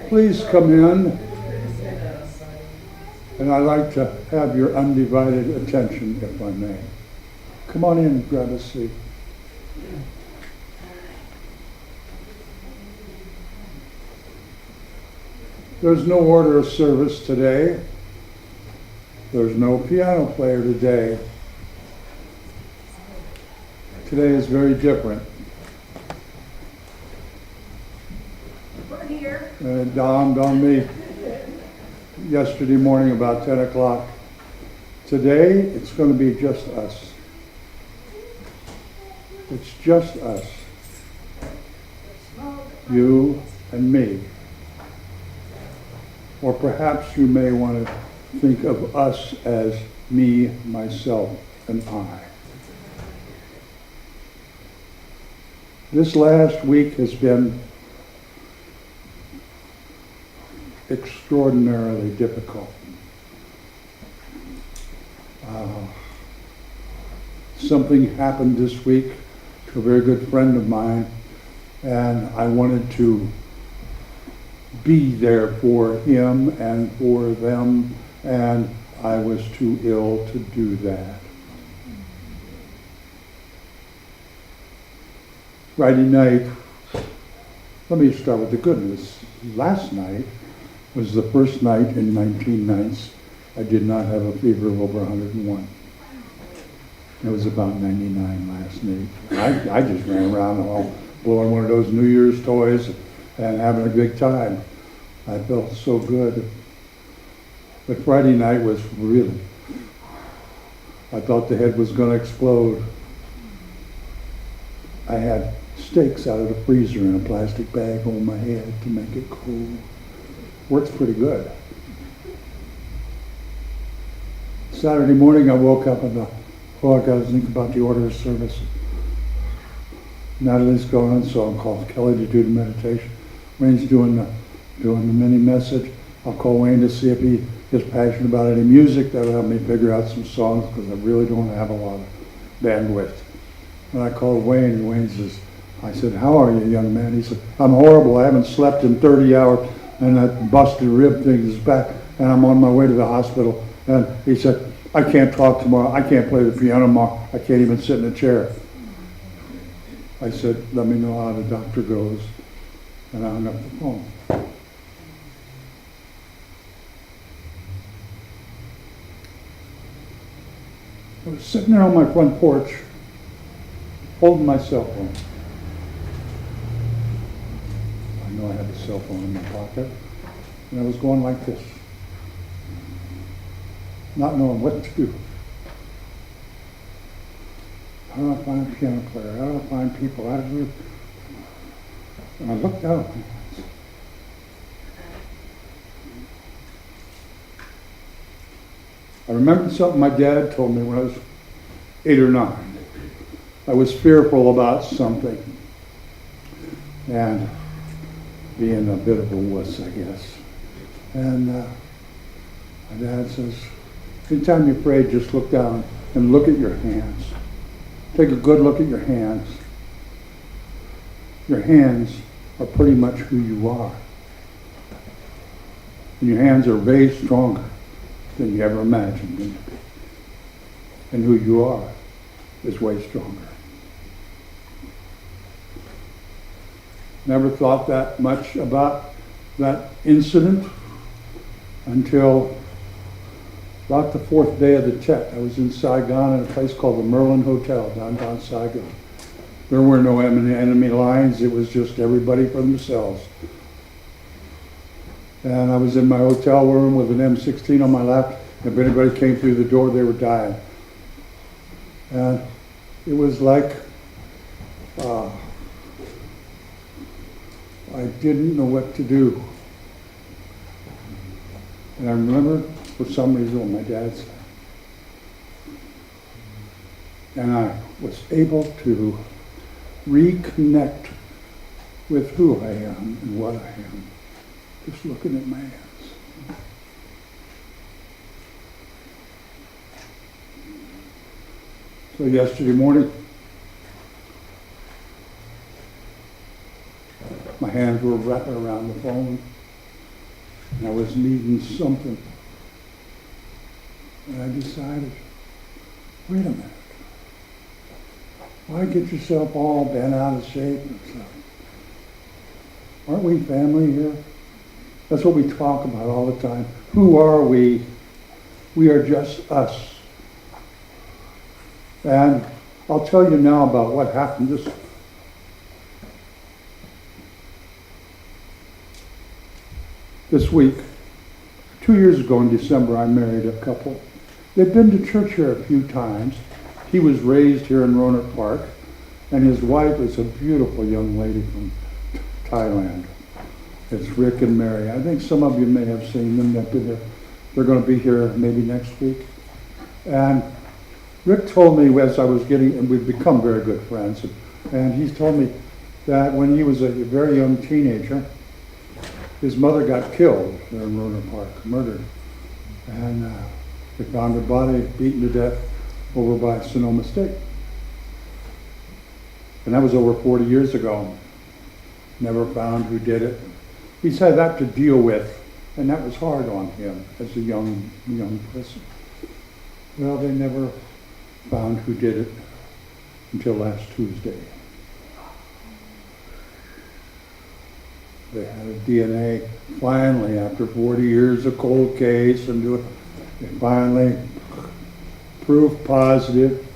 Please come in, and I'd like to have your undivided attention, if I may. Come on in and grab a seat. There's no order of service today. There's no piano player today. Today is very different. We're here. It dawned on me yesterday morning about 10 o'clock. Today, it's going to be just us. It's just us. You and me. Or perhaps you may want to think of us as me, myself, and I. This last week has been extraordinarily difficult. Something happened this week to a very good friend of mine, and I wanted to be there for him and for them, and I was too ill to do that. Friday night, let me start with the good news. Last night was the first night in 19 nights I did not have a fever of over 101. It was about 99 last night. I just ran around all blowing one of those New Year's toys and having a big time. I felt so good. But Friday night was really, I thought the head was going to explode. I had steaks out of the freezer in a plastic bag over my head to make it cool. Works pretty good. Saturday morning I woke up and thought, oh, I got to think about the order of service. Natalie's gone, so I'll call Kelly to do the meditation. Wayne's doing the mini message. I'll call Wayne to see if he is passionate about any music. That'll help me figure out some songs because I really don't have a lot of bandwidth. And I called Wayne, and Wayne says, I said, how are you, young man? He said, I'm horrible. I haven't slept in 30 hours, and that busted rib thing is back, and I'm on my way to the hospital. And he said, I can't talk tomorrow. I can't play the piano tomorrow. I can't even sit in a chair. I said, let me know how the doctor goes. And I hung up the phone. I was sitting there on my front porch, holding my cell phone. I know I had the cell phone in my pocket, and I was going like this, not knowing what to do. How do I find a piano player? How do I find people? How do I... And I looked out. I remembered something my dad told me when I was 8 or 9. I was fearful about something and being a bit of a wuss, I guess. And my dad says, anytime you're afraid, just look down and look at your hands. Take a good look at your hands. Your hands are pretty much who you are. And your hands are way stronger than you ever imagined them to be. And who you are is way stronger. Never thought that much about that incident until about the 4th day of the Tet. I was in Saigon at a place called the Merlin Hotel, downtown Saigon. There were no enemy lines. It was just everybody for themselves. And I was in my hotel room with an M16 on my lap. If anybody came through the door, they were dying. And it was like I didn't know what to do. And I remember, for some reason, what my dad said. And I was able to reconnect with who I am and what I am, just looking at my hands. So yesterday morning, hands were wrapping around the phone, and I was needing something. And I decided, wait a minute. Why get yourself all bent out of shape and stuff? Aren't we family here? That's what we talk about all the time. Who are we? We are just us. And I'll tell you now about what happened this week. 2 years ago in December, I married a couple. They'd been to church here a few times. He was raised here in Roanoke Park, and his wife is a beautiful young lady from Thailand. It's Rick and Mary. I think some of you may have seen them. They're going to be here maybe next week. And Rick told me as I was and we've become very good friends, and he's told me that when he was a very young teenager, his mother got killed there in Roanoke Park, murdered. And they found her body beaten to death over by Sonoma State. And that was over 40 years ago. Never found who did it. He's had that to deal with, and that was hard on him as a young person. Well, they never found who did it until last Tuesday. They had a DNA finally, after 40 years of cold case, and they finally proof positive.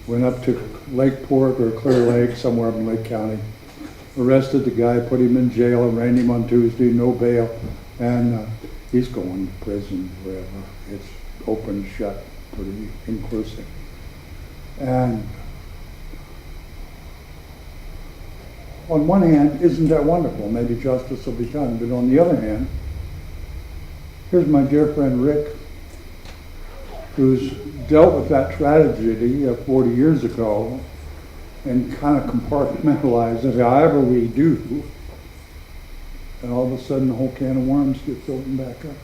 Went up to Lakeport or Clear Lake, somewhere in Lake County. Arrested the guy, put him in jail, arraigned him on Tuesday, no bail, and he's going to prison forever. It's open, shut, pretty inclusive. And on one hand, isn't that wonderful? Maybe justice will be done. But on the other hand, here's my dear friend Rick, who's dealt with that tragedy 40 years ago and kind of compartmentalized it however we do. And all of a sudden, the whole can of worms gets opened back up.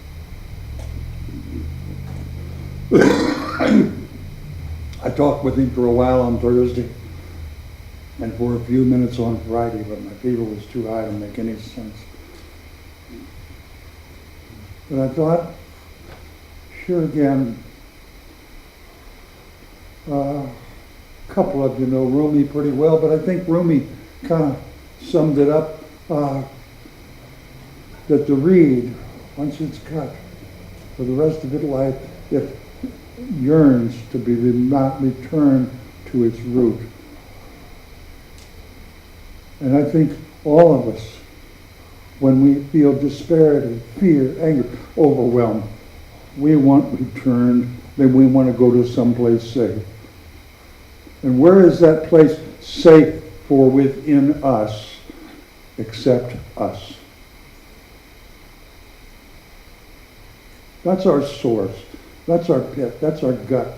I talked with him for a while on Thursday and for a few minutes on Friday, but my fever was too high to make any sense. But I thought, sure again, a couple of you know Rumi pretty well, but I think Rumi kind of summed it up, that the reed, once it's cut, for the rest of its life, it yearns to be not returned to its root. And I think all of us, when we feel disparity, fear, anger, overwhelmed, we want returned, then we want to go to someplace safe. And where is that place safe for within us, except us? That's our source. That's our pit. That's our gut.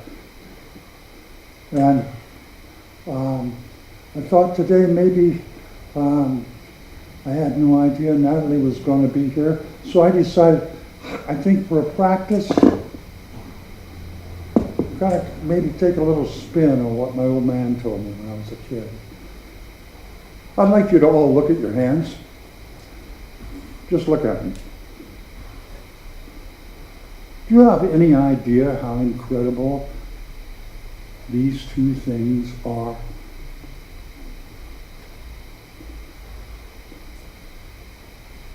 And I thought today maybe I had no idea Natalie was going to be here. So I decided, I think for a practice, kind of maybe take a little spin on what my old man told me when I was a kid. I'd like you to all look at your hands. Just look at them. Do you have any idea how incredible these two things are?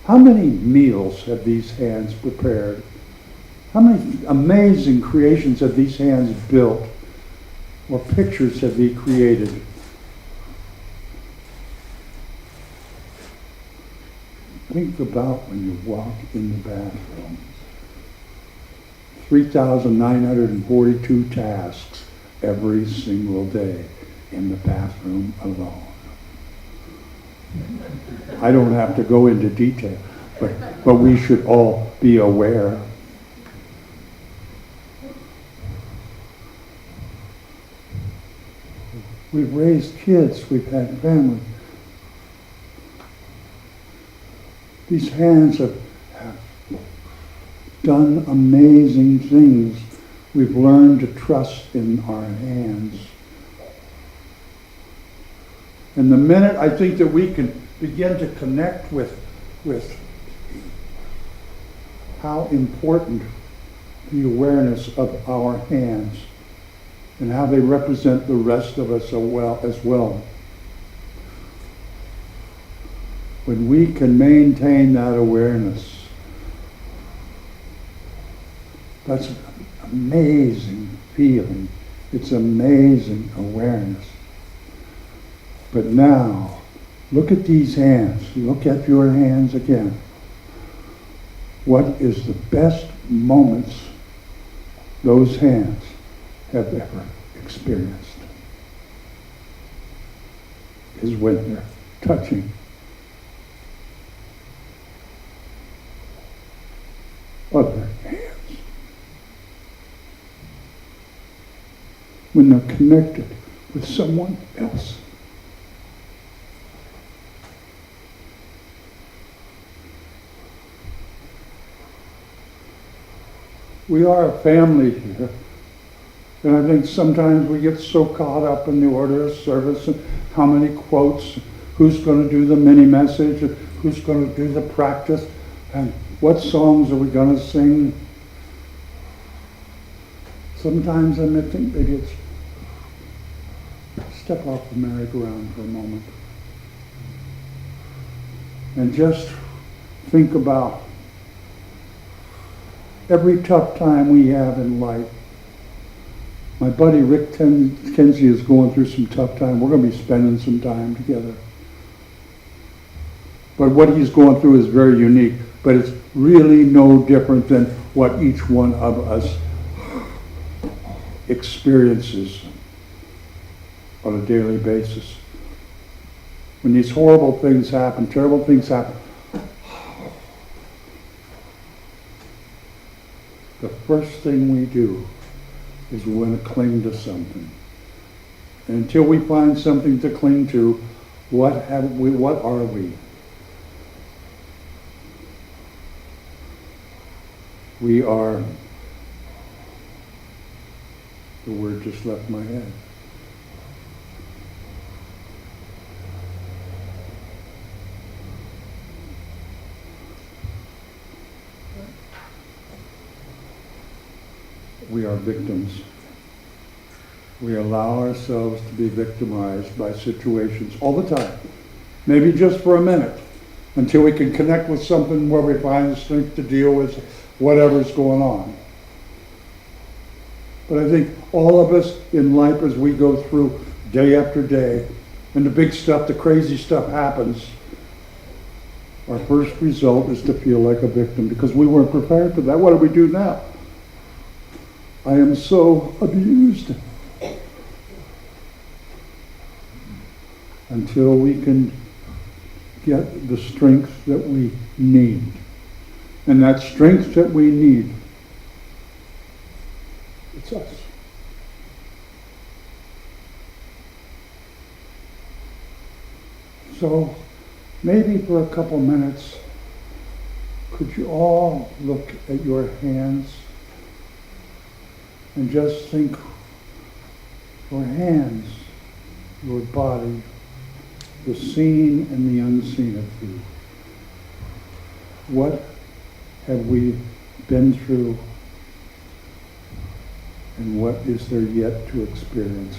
How many meals have these hands prepared? How many amazing creations have these hands built? Or pictures have they created? Think about when you walk in the bathroom. 3,942 tasks every single day in the bathroom alone. I don't have to go into detail, but we should all be aware. We've raised kids, we've had family. These hands have done amazing things. We've learned to trust in our hands. And the minute I think that we can begin to connect with how important the awareness of our hands and how they represent the rest of us as well. When we can maintain that awareness, that's an amazing feeling. It's amazing awareness. But now, look at these hands. Look at your hands again. What is the best moments those hands have ever experienced? Is when they're touching other hands. When they're connected with someone else. We are a family here, and I think sometimes we get so caught up in the order of service and how many quotes, who's going to do the mini message, and who's going to do the practice, and what songs are we going to sing. Sometimes I may think maybe it's step off the merry-go-round for a moment and just think about every tough time we have in life. My buddy Rick Kinsey is going through some tough time. We're going to be spending some time together. But what he's going through is very unique, but it's really no different than what each one of us experiences on a daily basis. When these horrible things happen, terrible things happen, the first thing we do is we want to cling to something. And until we find something to cling to, what are we? We are, the word just left my head. We are victims. We allow ourselves to be victimized by situations all the time. Maybe just for a minute, until we can connect with something where we find the strength to deal with whatever's going on. But I think all of us in life, as we go through day after day, and the big stuff, the crazy stuff happens, our first result is to feel like a victim because we weren't prepared for that. What do we do now? I am so abused. Until we can get the strength that we need. And that strength that we need, it's us. So maybe for a couple minutes, could you all look at your hands and just think, your hands, your body, the seen and the unseen of you. What have we been through, and what is there yet to experience?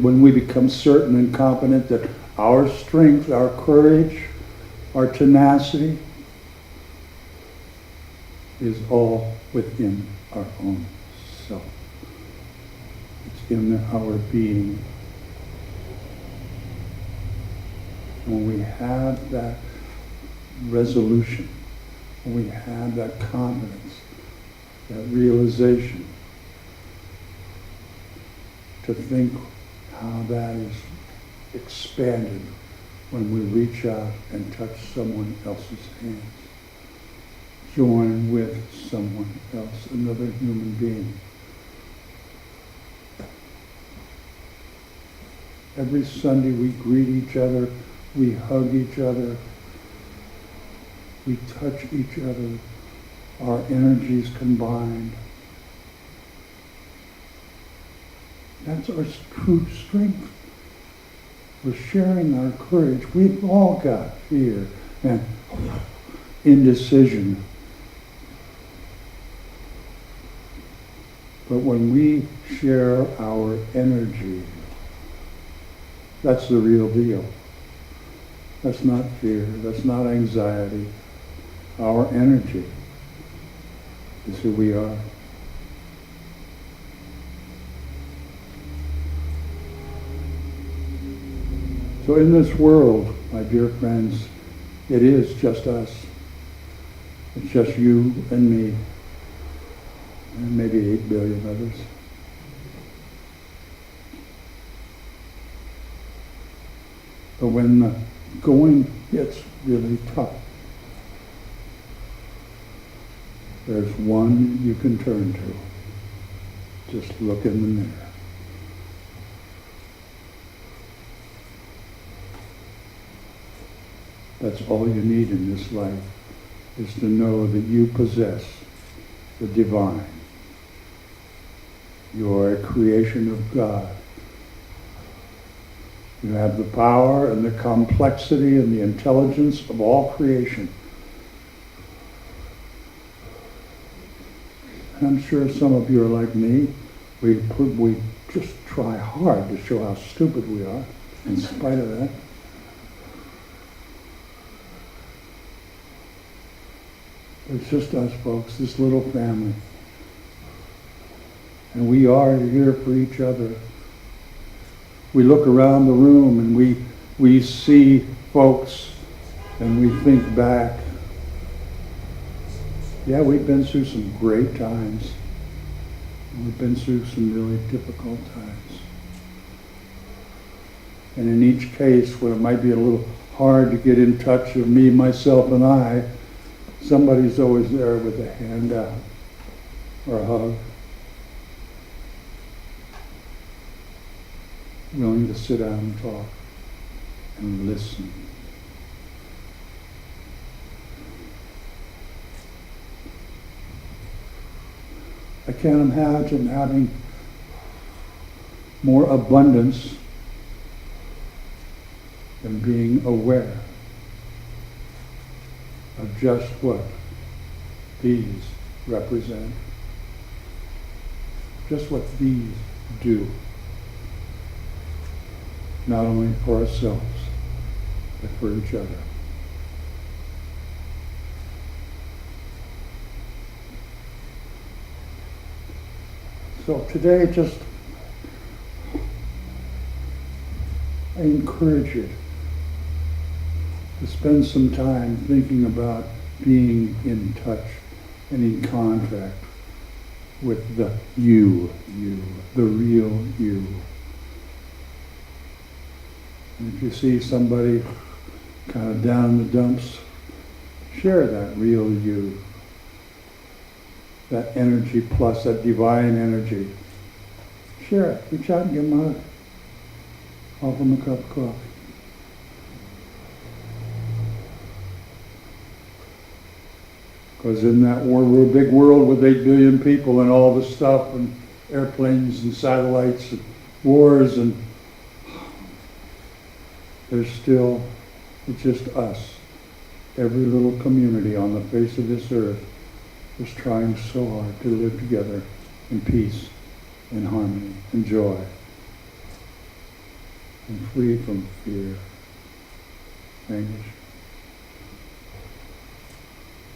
When we become certain and confident that our strength, our courage, our tenacity is all within our own self. It's in our being. When we have that resolution, when we have that confidence, that realization, to think how that is expanded when we reach out and touch someone else's hands. Join with someone else, another human being. Every Sunday we greet each other, we hug each other, we touch each other, our energies combined. That's our true strength. We're sharing our courage. We've all got fear and indecision. But when we share our energy, that's the real deal. That's not fear. That's not anxiety. Our energy is who we are. So in this world, my dear friends, it is just us. It's just you and me, and maybe 8 billion others. But when the going gets really tough, there's one you can turn to. Just look in the mirror. That's all you need in this life, is to know that you possess the divine. You are a creation of God. You have the power and the complexity and the intelligence of all creation. And I'm sure some of you are like me. We just try hard to show how stupid we are, in spite of that. It's just us, folks, this little family. And we are here for each other. We look around the room and we see folks and we think back. Yeah, we've been through some great times. We've been through some really difficult times. And in each case, when it might be a little hard to get in touch with me, myself, and I, somebody's always there with a hand out or a hug, willing to sit down and talk and listen. I can't imagine having more abundance than being aware of just what these represent, just what these do, not only for ourselves, but for each other. So today, I encourage you to spend some time thinking about being in touch and in contact with the you, the real you. And if you see somebody kind of down in the dumps, share that real you, that energy plus, that divine energy. Share it. Reach out and give them a hug. Offer them a cup of coffee. Because in that world, we're a big world with 8 billion people and all the stuff and airplanes and satellites and wars, and there's still, it's just us. Every little community on the face of this earth is trying so hard to live together in peace, in harmony, and joy, and free from fear, anguish.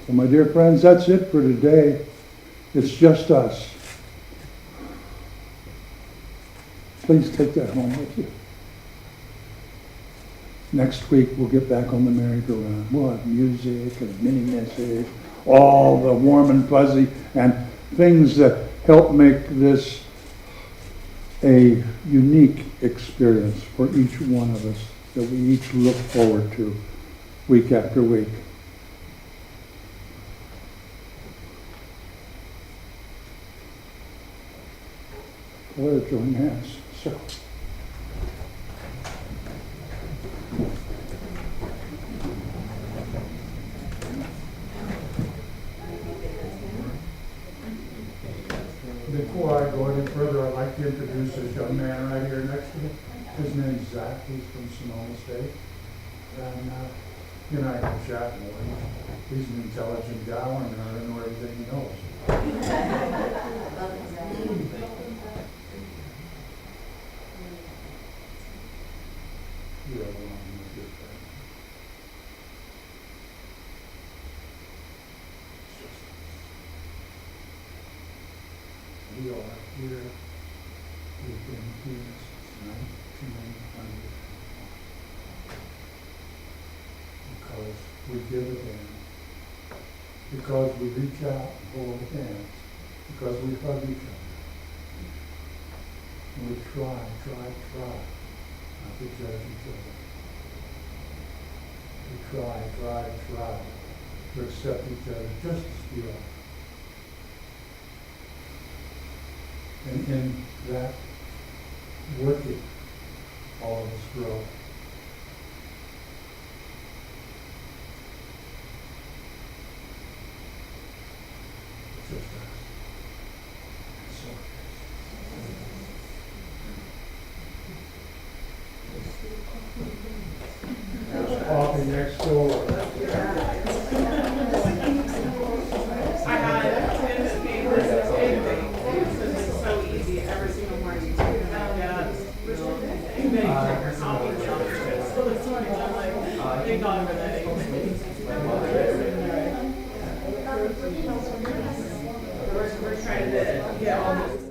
So my dear friends, that's it for today. It's just us. Please take that home with you. Next week we'll get back on the merry-go-round. We'll have music and a mini message, all the warm and fuzzy, and things that help make this a unique experience for each one of us. that we each look forward to week after week. Claire, join hands. Circle. Before I go any further, I'd like to introduce this young man right here next to me. His name's Zach. He's from Sonoma State. And he and I can chat more. He's an intelligent guy, and I don't know everything he knows. You have one with your friend. We are here. We've been here since 1900. Because we give again. Because we reach out and hold hands. Because we hug each other. And we try not to judge each other. We try to accept each other just as we are. And in that working, all of us grow. It's just us. So there's coffee next door. I had it. It's so easy every single morning. Yeah. So this morning I'm like, big dog over that. We're trying to get all this.